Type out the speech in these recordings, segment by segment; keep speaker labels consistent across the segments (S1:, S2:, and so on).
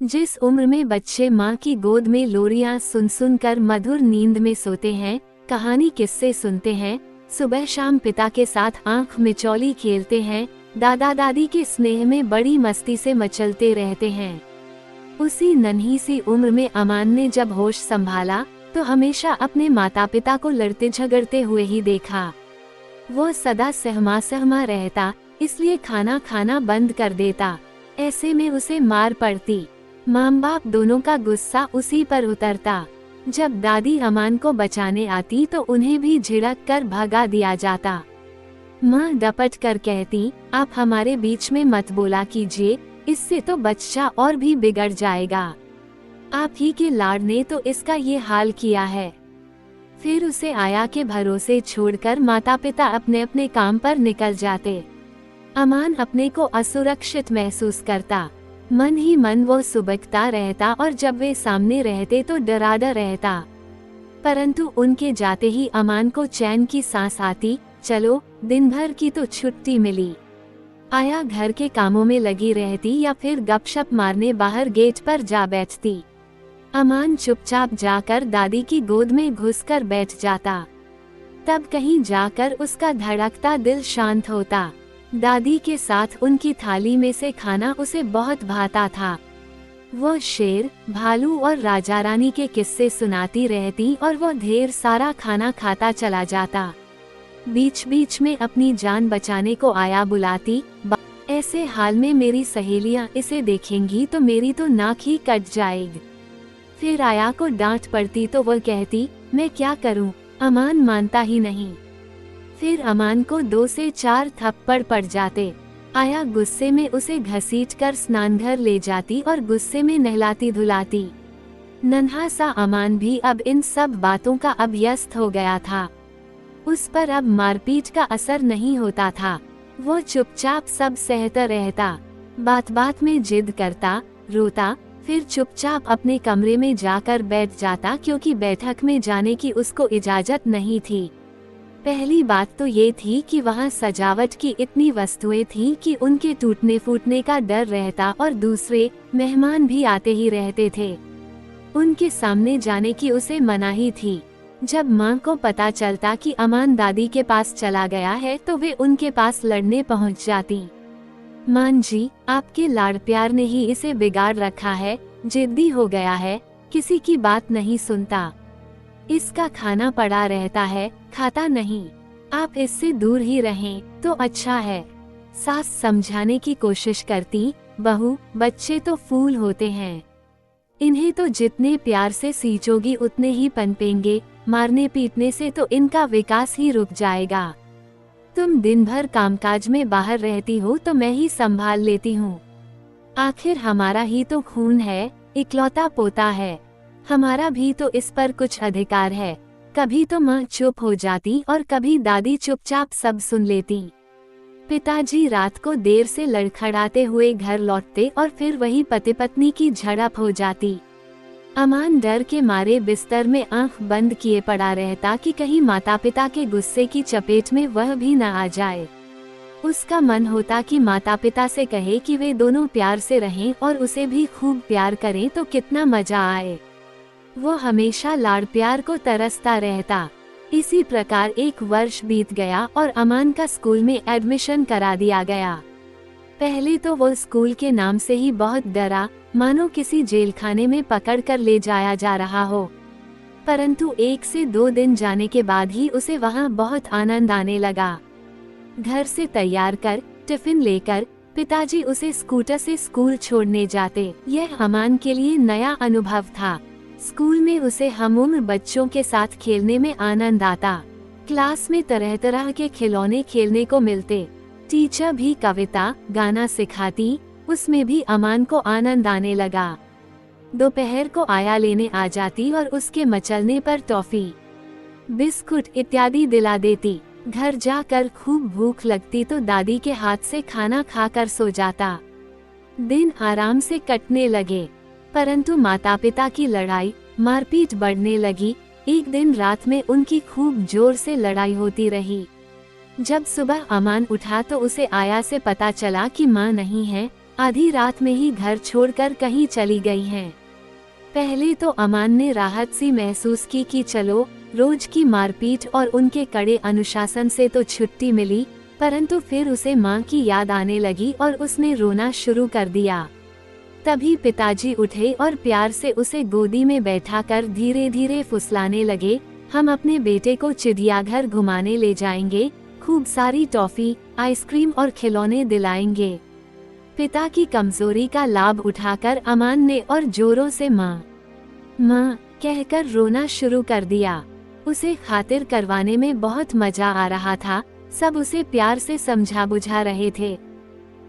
S1: जिस उम्र में बच्चे माँ की गोद में लोरियां सुन सुन कर मधुर नींद में सोते हैं, कहानी किस्से सुनते हैं, सुबह शाम पिता के साथ आंख मिचौली खेलते हैं, दादा दादी के स्नेह में बड़ी मस्ती से मचलते रहते हैं। उसी नन्ही सी उम्र में अमान ने जब होश संभाला तो हमेशा अपने माता पिता को लड़ते झगड़ते हुए ही देखा। वो सदा सहमा सहमा रहता, इसलिए खाना खाना बंद कर देता। ऐसे में उसे मार पड़ती। माँ बाप दोनों का गुस्सा उसी पर उतरता। जब दादी अमान को बचाने आती तो उन्हें भी झिड़क कर भगा दिया जाता। माँ डपट कर कहती, आप हमारे बीच में मत बोला कीजिए, इससे तो बच्चा और भी बिगड़ जाएगा। आप ही के लाड़ ने तो इसका ये हाल किया है। फिर उसे आया के भरोसे छोड़कर माता पिता अपने अपने काम पर निकल जाते। अमान अपने को असुरक्षित महसूस करता। मन ही मन वो सुबकता रहता और जब वे सामने रहते तो डरादा रहता। परंतु उनके जाते ही अमान को चैन की सांस आती। चलो, दिन भर की तो छुट्टी मिली। आया घर के कामों में लगी रहती या फिर गपशप मारने बाहर गेट पर जा बैठती। अमान चुपचाप जाकर दादी की गोद में घुसकर बैठ जाता। तब कहीं जाकर उसका धड़कता दिल शांत होता। दादी के साथ उनकी थाली में से खाना उसे बहुत भाता था। वो शेर, भालू और राजा रानी के किस्से सुनाती रहती और वो ढेर सारा खाना खाता चला जाता। बीच बीच में अपनी जान बचाने को आया बुलाती। ऐसे हाल में मेरी सहेलियां इसे देखेंगी तो मेरी तो नाक ही कट जाएगी। फिर आया को डांट पड़ती तो वो कहती, मैं क्या करूं, अमान मानता ही नहीं। फिर अमान को 2 से 4 थप्पड़ पड़ जाते। आया गुस्से में उसे घसीटकर स्नानघर ले जाती और गुस्से में नहलाती धुलाती। नन्हा सा अमान भी अब इन सब बातों का अभ्यस्त हो गया था। उस पर अब मारपीट का असर नहीं होता था। वो चुपचाप सब सहता रहता। बात बात में जिद करता, रोता, फिर चुपचाप अपने कमरे में जाकर बैठ जाता क्योंकि बैठक में जाने की उसको इजाजत नहीं थी। पहली बात तो ये थी कि वहाँ सजावट की इतनी वस्तुएं थीं कि उनके टूटने फूटने का डर रहता और दूसरे मेहमान भी आते ही रहते थे। उनके सामने जाने की उसे मनाही थी। जब माँ को पता चलता कि अमान दादी के पास चला गया है तो वे उनके पास लड़ने पहुँच जाती। मान जी, आपके लाड़ प्यार ने ही इसे बिगाड़ रखा है, जिद्दी हो गया है, किसी की बात नहीं सुनता। इसका खाना पड़ा रहता है, खाता नहीं। आप इससे दूर ही रहें तो अच्छा है। सास समझाने की कोशिश करती, बहू, बच्चे तो फूल होते हैं, इन्हें तो जितने प्यार से सींचोगी उतने ही पनपेंगे, मारने पीटने से तो इनका विकास ही रुक जाएगा। तुम दिन भर कामकाज में बाहर रहती हो तो मैं ही संभाल लेती हूँ। आखिर हमारा ही तो खून है, इकलौता पोता है, हमारा भी तो इस पर कुछ अधिकार है। कभी तो माँ चुप हो जाती और कभी दादी चुपचाप सब सुन लेती। पिताजी रात को देर से लड़खड़ाते हुए घर लौटते और फिर वही पति पत्नी की झड़प हो जाती। अमान डर के मारे बिस्तर में आंख बंद किए पड़ा रहता कि कहीं माता पिता के गुस्से की चपेट में वह भी न आ जाए। उसका मन होता कि माता पिता से कहे कि वे दोनों प्यार से रहें और उसे भी खूब प्यार करें तो कितना मजा आए। वो हमेशा लाड़ प्यार को तरसता रहता। इसी प्रकार 1 वर्ष बीत गया और अमान का स्कूल में एडमिशन करा दिया गया। पहले तो वो स्कूल के नाम से ही बहुत डरा, मानो किसी जेलखाने में पकड़ कर ले जाया जा रहा हो। परंतु 1 से 2 दिन जाने के बाद ही उसे वहाँ बहुत आनंद आने लगा। घर से तैयार कर, टिफिन लेकर पिताजी उसे स्कूटर से स्कूल छोड़ने जाते। यह अमान के लिए नया अनुभव था। स्कूल में उसे हमउम्र बच्चों के साथ खेलने में आनंद आता। क्लास में तरह तरह के खिलौने खेलने को मिलते। टीचर भी कविता, गाना सिखाती, उसमें भी अमान को आनंद आने लगा। दोपहर को आया लेने आ जाती और उसके मचलने पर टॉफी, बिस्कुट इत्यादि दिला देती। घर जाकर खूब भूख लगती तो दादी के हाथ से खाना खाकर सो जाता। दिन आराम से कटने लगे, परंतु माता पिता की लड़ाई मारपीट बढ़ने लगी। एक दिन रात में उनकी खूब जोर से लड़ाई होती रही। जब सुबह अमान उठा तो उसे आया से पता चला कि माँ नहीं है, आधी रात में ही घर छोड़कर कहीं चली गई हैं। पहले तो अमान ने राहत सी महसूस की कि चलो रोज की मारपीट और उनके कड़े अनुशासन से तो छुट्टी मिली, परंतु फिर उसे माँ की याद आने लगी और उसने रोना शुरू कर दिया। तभी पिताजी उठे और प्यार से उसे गोदी में बैठाकर धीरे धीरे फुसलाने लगे, हम अपने बेटे को चिड़ियाघर घुमाने ले जाएंगे, खूब सारी टॉफी, आइसक्रीम और खिलौने दिलाएंगे। पिता की कमजोरी का लाभ उठाकर अमान ने और जोरों से माँ माँ कहकर रोना शुरू कर दिया। उसे खातिर करवाने में बहुत मजा आ रहा था, सब उसे प्यार से समझा बुझा रहे थे।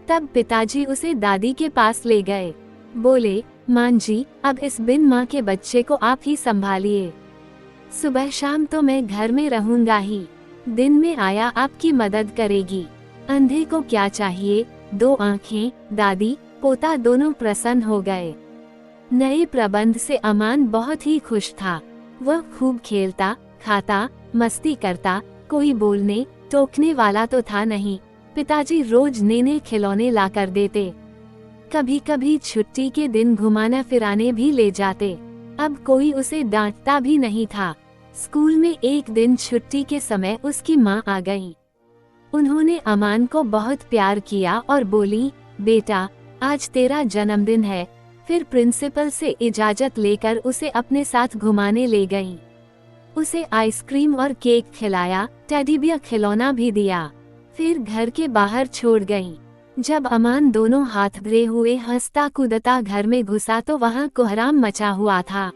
S1: तब पिताजी उसे दादी के पास ले गए, बोले, मान जी अब इस बिन माँ के बच्चे को आप ही संभालिए, सुबह शाम तो मैं घर में रहूंगा ही, दिन में आया आपकी मदद करेगी, अंधे को क्या चाहिए, 2 आंखें। दादी पोता दोनों प्रसन्न हो गए। नए प्रबंध से अमान बहुत ही खुश था। वह खूब खेलता, खाता, मस्ती करता, कोई बोलने टोकने वाला तो था नहीं। पिताजी रोज नए खिलौने ला कर देते, कभी कभी छुट्टी के दिन घुमाना फिराने भी ले जाते। अब कोई उसे डांटता भी नहीं था। स्कूल में एक दिन छुट्टी के समय उसकी माँ आ गई। उन्होंने अमान को बहुत प्यार किया और बोली, बेटा आज तेरा जन्मदिन है। फिर प्रिंसिपल से इजाजत लेकर उसे अपने साथ घुमाने ले गईं। उसे आइसक्रीम और केक खिलाया, टेडी बियर खिलौना भी दिया, फिर घर के बाहर छोड़ गईं। जब अमान दोनों हाथ भरे हुए हंसता कूदता घर में घुसा तो वहाँ कोहराम मचा हुआ था।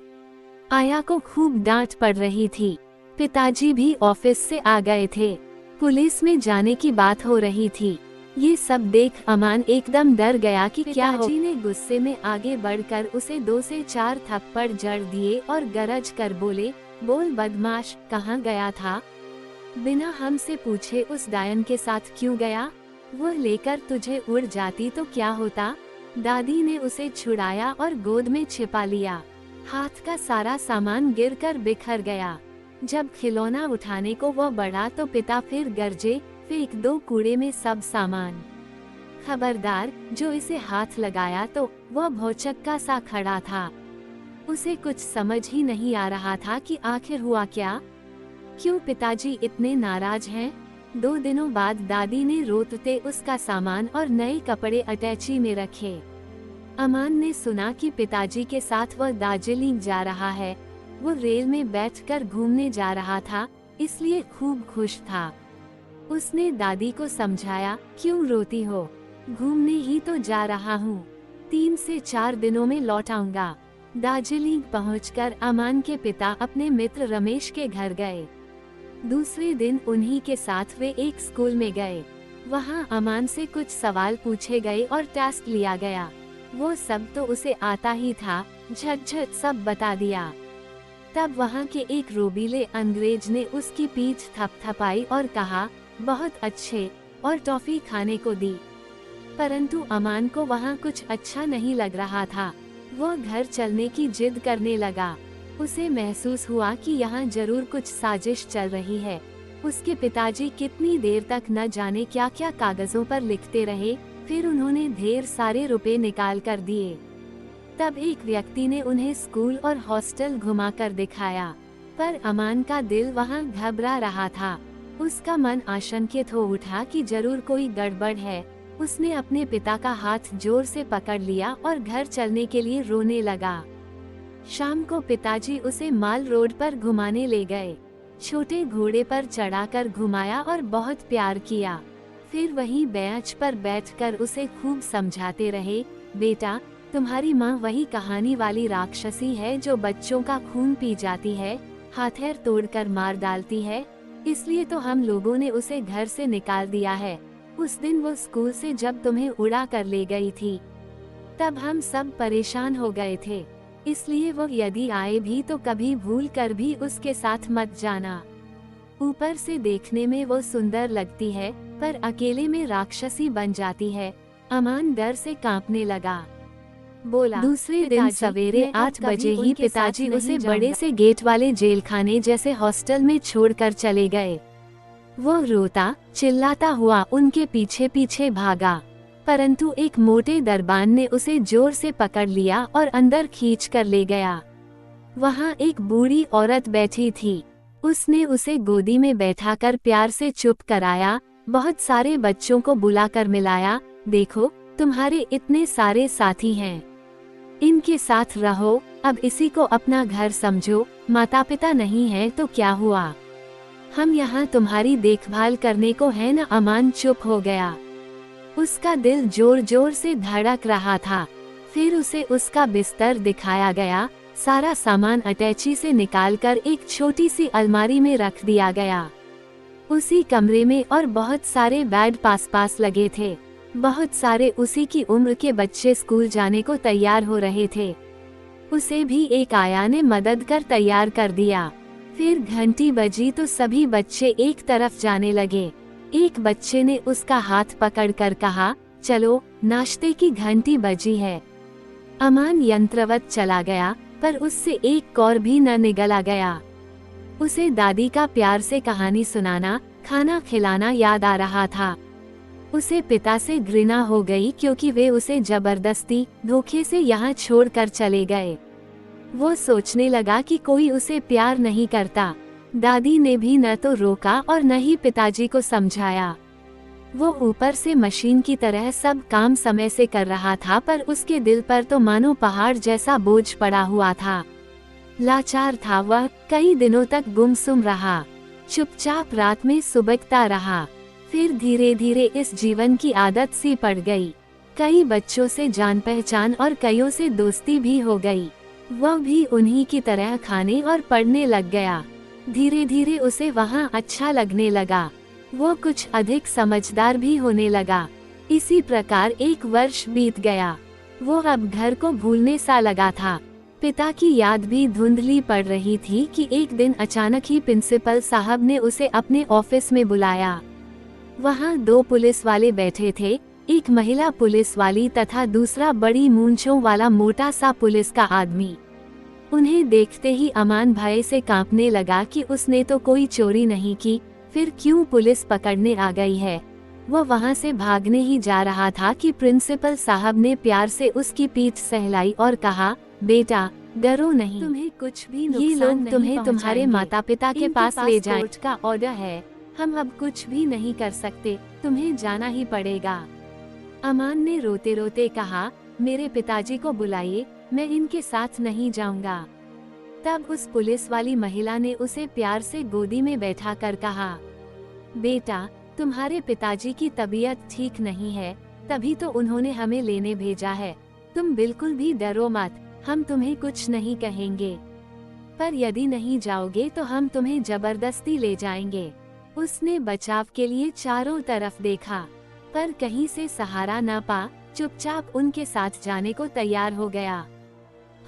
S1: आया को खूब डांट पड़ रही थी। पिताजी भी ऑफिस से आ गए थे। पुलिस में जाने की बात हो रही थी। ये सब देख अमान एकदम डर गया कि क्या हो। पिताजी ने गुस्से में आगे बढ़कर उसे 2 से 4 थप्पड़ जड़ दिए और गरज कर बोले, बोल बदमाश, कहाँ गया था? बिना हमसे पूछे उस डायन के साथ क्यों गया? वो लेकर तुझे उड़ जाती तो क्या होता? दादी ने उसे छुड़ाया और गोद में छिपा लिया। हाथ का सारा सामान गिरकर बिखर गया। जब खिलौना उठाने को वह बढ़ा तो पिता फिर गरजे, फेंक दो कूड़े में सब सामान। खबरदार, जो इसे हाथ लगाया तो वह भौचक्का सा खड़ा था। उसे कुछ समझ ही नहीं आ रहा था कि आखिर हुआ क्या, क्यों पिताजी इतने नाराज हैं। 2 दिनों बाद दादी ने रोते उसका सामान और नए कपड़े अटैची में रखे। अमान ने सुना कि पिताजी के साथ वह दार्जिलिंग जा रहा है। वो रेल में बैठकर घूमने जा रहा था, इसलिए खूब खुश था। उसने दादी को समझाया, क्यों रोती हो, घूमने ही तो जा रहा हूँ, 3 से 4 दिनों में लौट आऊंगा। दार्जिलिंग पहुंचकर अमान के पिता अपने मित्र रमेश के घर गए। दूसरे दिन उन्हीं के साथ वे एक स्कूल में गए। वहां अमान से कुछ सवाल पूछे गए और टेस्ट लिया गया। वो सब तो उसे आता ही था, झट सब बता दिया। तब वहां के एक रोबीले अंग्रेज ने उसकी पीठ थपथपाई और कहा, बहुत अच्छे, और टॉफी खाने को दी। परंतु अमान को वहां कुछ अच्छा नहीं लग रहा था। वो घर चलने की जिद करने लगा। उसे महसूस हुआ कि यहाँ जरूर कुछ साजिश चल रही है। उसके पिताजी कितनी देर तक न जाने क्या क्या कागजों पर लिखते रहे, फिर उन्होंने ढेर सारे रुपए निकाल कर दिए। तब एक व्यक्ति ने उन्हें स्कूल और हॉस्टल घुमाकर दिखाया, पर अमान का दिल वहाँ घबरा रहा था। उसका मन आशंकित हो उठा कि जरूर कोई गड़बड़ है। उसने अपने पिता का हाथ जोर से पकड़ लिया और घर चलने के लिए रोने लगा। शाम को पिताजी उसे माल रोड पर घुमाने ले गए। छोटे घोड़े पर चढ़ाकर घुमाया और बहुत प्यार किया। फिर वहीं बेंच पर बैठकर उसे खूब समझाते रहे, बेटा तुम्हारी माँ वही कहानी वाली राक्षसी है जो बच्चों का खून पी जाती है, हथेर तोड़कर मार डालती है, इसलिए तो हम लोगों ने उसे घर से निकाल दिया है। उस दिन वो स्कूल से जब तुम्हें उड़ा कर ले गई थी, तब हम सब परेशान हो गए थे, इसलिए वो यदि आए भी तो कभी भूल कर भी उसके साथ मत जाना। ऊपर से देखने में वो सुंदर लगती है, पर अकेले में राक्षसी बन जाती है। अमान डर से कांपने लगा। बोला, दूसरे दिन सवेरे 8 बजे ही पिताजी उसे बड़े से गेट वाले जेलखाने जैसे हॉस्टल में छोड़कर चले गए। वो रोता चिल्लाता हुआ उनके पीछे पीछे भागा, परंतु एक मोटे दरबान ने उसे जोर से पकड़ लिया और अंदर खींच कर ले गया। वहाँ एक बूढ़ी औरत बैठी थी। उसने उसे गोदी में बैठाकर प्यार से चुप कराया, बहुत सारे बच्चों को बुलाकर मिलाया। देखो, तुम्हारे इतने सारे साथी हैं, इनके साथ रहो, अब इसी को अपना घर समझो। माता पिता नहीं है तो क्या हुआ, हम यहाँ तुम्हारी देखभाल करने को है न। अमान चुप हो गया। उसका दिल जोर जोर से धड़क रहा था। फिर उसे उसका बिस्तर दिखाया गया। सारा सामान अटैची से निकालकर एक छोटी सी अलमारी में रख दिया गया। उसी कमरे में और बहुत सारे बेड पास लगे थे। बहुत सारे उसी की उम्र के बच्चे स्कूल जाने को तैयार हो रहे थे। उसे भी एक आया ने मदद कर तैयार कर दिया। फिर घंटी बजी तो सभी बच्चे एक तरफ जाने लगे। एक बच्चे ने उसका हाथ पकड़कर कहा, चलो, नाश्ते की घंटी बजी है। अमान यंत्रवत चला गया, पर उससे एक कौर भी न निगला गया। उसे दादी का प्यार से कहानी सुनाना, खाना खिलाना याद आ रहा था। उसे पिता से घृणा हो गई क्योंकि वे उसे जबरदस्ती, धोखे से यहाँ छोड़कर चले गए। वो सोचने लगा कि कोई उसे प्यार नहीं करता। दादी ने भी न तो रोका और न ही पिताजी को समझाया। वो ऊपर से मशीन की तरह सब काम समय से कर रहा था, पर उसके दिल पर तो मानो पहाड़ जैसा बोझ पड़ा हुआ था। लाचार था वह, कई दिनों तक गुमसुम रहा, चुपचाप रात में सुबकता रहा। फिर धीरे धीरे इस जीवन की आदत सी पड़ गई। कई बच्चों से जान पहचान और कईयों से दोस्ती भी हो गई। वह भी उन्हीं की तरह खाने और पढ़ने लग गया। धीरे धीरे उसे वहाँ अच्छा लगने लगा। वो कुछ अधिक समझदार भी होने लगा। इसी प्रकार एक वर्ष बीत गया। वो अब घर को भूलने सा लगा था। पिता की याद भी धुंधली पड़ रही थी कि एक दिन अचानक ही प्रिंसिपल साहब ने उसे अपने ऑफिस में बुलाया। वहाँ 2 पुलिस वाले बैठे थे, एक महिला पुलिस वाली तथा दूसरा बड़ी मूंछों वाला मोटा सा पुलिस का आदमी। उन्हें देखते ही अमान भय से कांपने लगा कि उसने तो कोई चोरी नहीं की, फिर क्यों पुलिस पकड़ने आ गई है। वह वहाँ से भागने ही जा रहा था कि प्रिंसिपल साहब ने प्यार से उसकी पीठ सहलाई और कहा, बेटा, डरो नहीं, तुम्हें कुछ भी नुकसान नहीं पहुंचाएंगे। ये लोग तुम्हें तुम्हारे माता पिता के पास ले जाएं। कोर्ट का ऑर्डर है, हम अब कुछ भी नहीं कर सकते, तुम्हें जाना ही पड़ेगा। अमान ने रोते रोते कहा, मेरे पिताजी को बुलाइए, मैं इनके साथ नहीं जाऊंगा। तब उस पुलिस वाली महिला ने उसे प्यार से गोदी में बैठाकर कहा, बेटा, तुम्हारे पिताजी की तबीयत ठीक नहीं है, तभी तो उन्होंने हमें लेने भेजा है। तुम बिल्कुल भी डरो मत, हम तुम्हें कुछ नहीं कहेंगे, पर यदि नहीं जाओगे तो हम तुम्हें जबरदस्ती ले जाएंगे। उसने बचाव के लिए चारों तरफ देखा, पर कहीं से सहारा न पा, चुपचाप उनके साथ जाने को तैयार हो गया।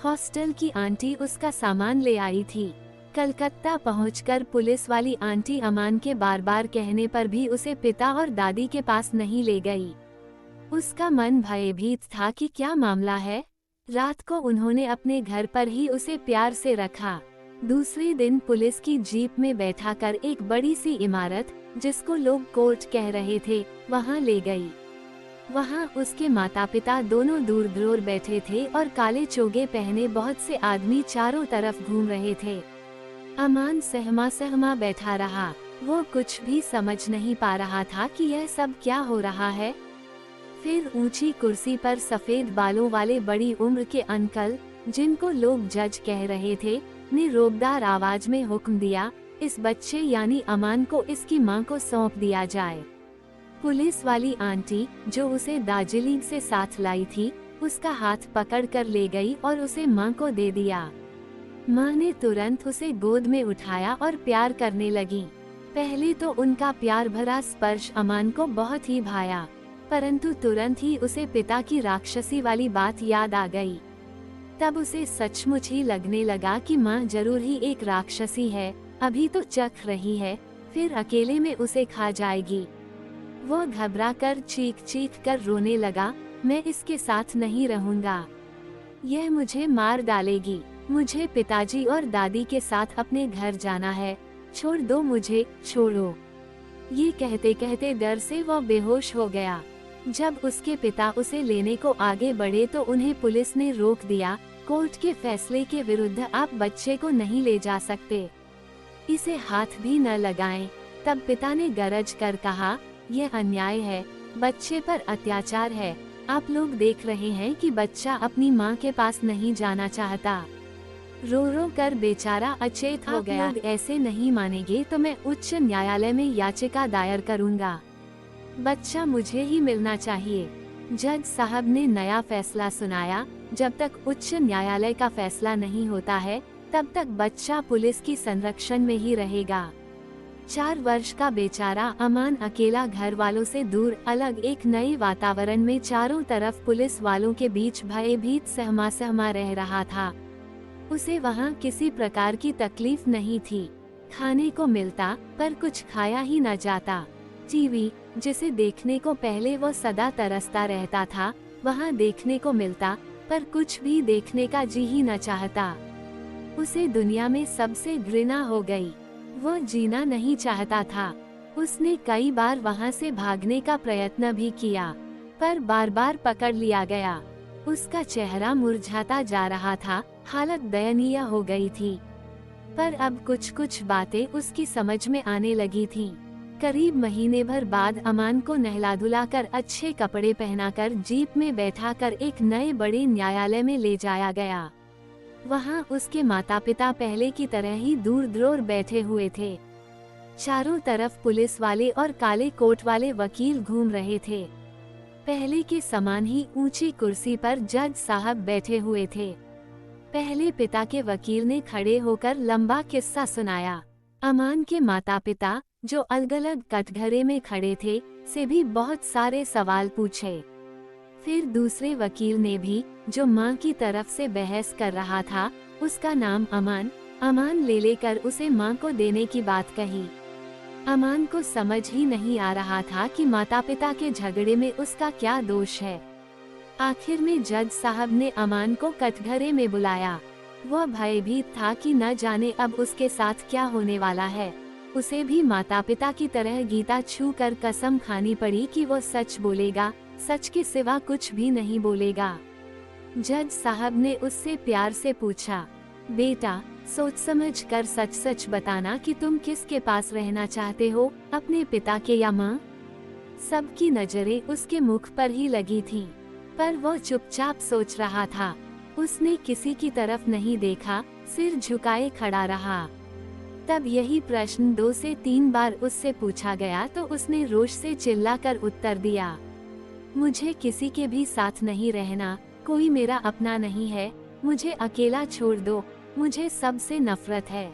S1: हॉस्टल की आंटी उसका सामान ले आई थी। कलकत्ता पहुंचकर पुलिस वाली आंटी अमान के बार बार कहने पर भी उसे पिता और दादी के पास नहीं ले गई। उसका मन भयभीत था कि क्या मामला है। रात को उन्होंने अपने घर पर ही उसे प्यार से रखा। दूसरे दिन पुलिस की जीप में बैठाकर एक बड़ी सी इमारत, जिसको लोग कोर्ट कह रहे थे, वहां ले गई। वहां उसके माता पिता दोनों दूर दूर बैठे थे और काले चोगे पहने बहुत से आदमी चारों तरफ घूम रहे थे। अमान सहमा सहमा बैठा रहा। वो कुछ भी समझ नहीं पा रहा था कि यह सब क्या हो रहा है। फिर ऊंची कुर्सी पर सफेद बालों वाले बड़ी उम्र के अंकल, जिनको लोग जज कह रहे थे, ने रोबदार आवाज में हुक्म दिया, इस बच्चे यानी अमान को इसकी मां को सौंप दिया जाए। पुलिस वाली आंटी, जो उसे दार्जिलिंग से साथ लाई थी, उसका हाथ पकड़कर ले गई और उसे मां को दे दिया। मां ने तुरंत उसे गोद में उठाया और प्यार करने लगी। पहले तो उनका प्यार भरा स्पर्श अमान को बहुत ही भाया, परंतु तुरंत ही उसे पिता की राक्षसी वाली बात याद आ गई। तब उसे सचमुच ही लगने लगा कि माँ जरूर ही एक राक्षसी है, अभी तो चख रही है, फिर अकेले में उसे खा जाएगी। वो घबराकर चीख चीख कर रोने लगा, मैं इसके साथ नहीं रहूंगा, यह मुझे मार डालेगी, मुझे पिताजी और दादी के साथ अपने घर जाना है, छोड़ दो मुझे, छोड़ो। ये कहते कहते डर से वो बेहोश हो गया। जब उसके पिता उसे लेने को आगे बढ़े तो उन्हें पुलिस ने रोक दिया। कोर्ट के फैसले के विरुद्ध आप बच्चे को नहीं ले जा सकते, इसे हाथ भी न लगाएं। तब पिता ने गरज कर कहा, यह अन्याय है, बच्चे पर अत्याचार है। आप लोग देख रहे हैं कि बच्चा अपनी मां के पास नहीं जाना चाहता। रो रो कर बेचारा अचेत हो गया। आप लोग ऐसे नहीं मानेंगे तो मैं उच्च न्यायालय में याचिका दायर करूंगा। बच्चा मुझे ही मिलना चाहिए। जज साहब ने नया फैसला सुनाया, जब तक उच्च न्यायालय का फैसला नहीं होता है तब तक बच्चा पुलिस की संरक्षण में ही रहेगा। 4 वर्ष का बेचारा अमान अकेला घर वालों से दूर अलग एक नए वातावरण में चारों तरफ पुलिस वालों के बीच भयभीत सहमा सहमा रह रहा था। उसे वहाँ किसी प्रकार की तकलीफ नहीं थी। खाने को मिलता पर कुछ खाया ही न जाता। टीवी जिसे देखने को पहले वो सदा तरसता रहता था, वहाँ देखने को मिलता पर कुछ भी देखने का जी ही न चाहता। उसे दुनिया में सबसे घृणा हो गई। वो जीना नहीं चाहता था। उसने कई बार वहाँ से भागने का प्रयत्न भी किया, पर बार बार पकड़ लिया गया। उसका चेहरा मुरझाता जा रहा था, हालत दयनीय हो गई थी। पर अब कुछ कुछ बातें उसकी समझ में आने लगी थीं। करीब महीने भर बाद अमान को नहला धुलाकर अच्छे कपड़े पहनाकर जीप में बैठाकर एक नए बड़े न्यायालय में ले जाया गया। वहाँ उसके माता पिता पहले की तरह ही दूर दूर बैठे हुए थे। चारों तरफ पुलिस वाले और काले कोट वाले वकील घूम रहे थे। पहले के समान ही ऊंची कुर्सी पर जज साहब बैठे हुए थे। पहले पिता के वकील ने खड़े होकर लंबा किस्सा सुनाया। अमान के माता पिता, जो अलग अलग कटघरे में खड़े थे, से भी बहुत सारे सवाल पूछे। फिर दूसरे वकील ने भी, जो मां की तरफ से बहस कर रहा था, उसका नाम अमान ले लेकर उसे मां को देने की बात कही। अमान को समझ ही नहीं आ रहा था कि माता पिता के झगड़े में उसका क्या दोष है। आखिर में जज साहब ने अमान को कटघरे में बुलाया। वह भयभीत था कि न जाने अब उसके साथ क्या होने वाला है। उसे भी माता पिता की तरह गीता छू कर कसम खानी पड़ी कि वो सच बोलेगा, सच के सिवा कुछ भी नहीं बोलेगा। जज साहब ने उससे प्यार से पूछा, बेटा सोच समझ कर सच सच बताना कि तुम किसके पास रहना चाहते हो, अपने पिता के या माँ? सबकी नजरें उसके मुख पर ही लगी थीं, पर वो चुपचाप सोच रहा था। उसने किसी की तरफ नहीं देखा, सिर झुकाए खड़ा रहा। तब यही प्रश्न 2 से 3 बार उससे पूछा गया तो उसने रोष से चिल्लाकर उत्तर दिया, मुझे किसी के भी साथ नहीं रहना, कोई मेरा अपना नहीं है, मुझे अकेला छोड़ दो, मुझे सबसे नफरत है।